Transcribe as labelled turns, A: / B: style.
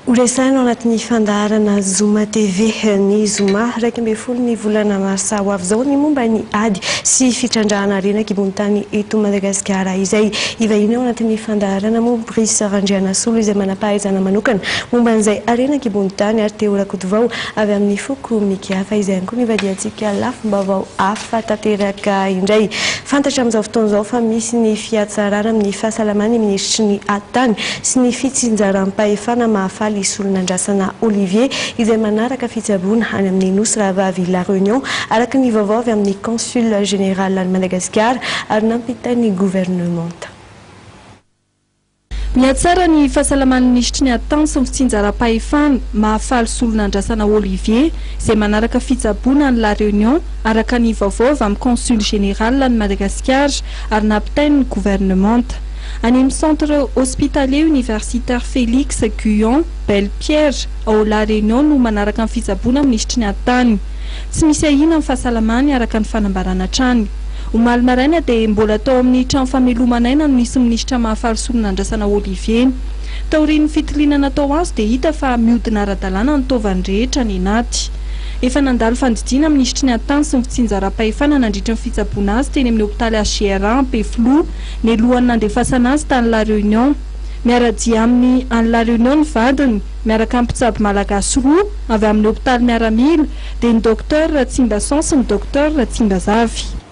A: Horesahina ao anatin'ny fandaharana Zoma TV ny Zoma raiky ambin'ny folo ny volana marsa ho avy zao ny momba ny ady sy fitrandrahana arenaka ambony tany eto Madagasikara izay ivahiny ao anatin'ny fandaharana moa Brice Randrianasolo izay manampahaizana manokana momba an'izay arenaka ambony tany ary teo rakotovao avy amin'ny foko mikiafa izay ihany koa nivadiantsika lafim-baovao hafa tanteraka indray. Fantatra amin'izao fotoana izao fa misy ny fiatsarana amin'ny fahasalamana ny ministry ny atany sy ny fitsinjaram-pahefana mahafaly solon'andrasana Olivier izay manaraka fitsaboana any amin'ny nosy Ravavy La Réunion araka ny vaovao avy amin'ny consul général any Madagasikara ary nampitany gouvernement.
B: Miatsara ny fahasalaman'ny ministry ny atany sy ny fitsinjaram-pahefana mahafaly solon'andrasana Olivier izay manaraka fitsaboana any La Réunion araka ny vaovao avy amin'ny consul général any Madagasikara ary nampitany gouvernement. Any amin'ny centre hospitalier universitaire Félix Guyon Belle-Pierre ao La Réunion no manaraka ny fitsaboana amin'ny ministry ny atany. Tsy misy ahina amin'ny fahasalamany araka ny fanambarana trany. Omaly maraina dia mbola tao amin'ny trano famelomanaina no nisy ministra mahafaly solon'andrasana Olivier. Taorian'ny fitiliana natao azy dia hita fa mihodina ara-dalàna ny taovany rehetra ny anaty. Efa nandalo fandidiana ministry ny atany sy ny fitsinjaram-pahefana nandritra ny fitsaboana azy teny amin'ny hôpitaly HCR1 Ampeflo ny alohan'ny nandefasana azy tany La Réunion. Miaradia amin'ny any La Réunion ny vadiny miaraka amin'ny mpitsabo malagasy roa avy amin'ny hôpitaly miaramila dia ny docteur Tsimbason sy ny docteur Tsimbazavy.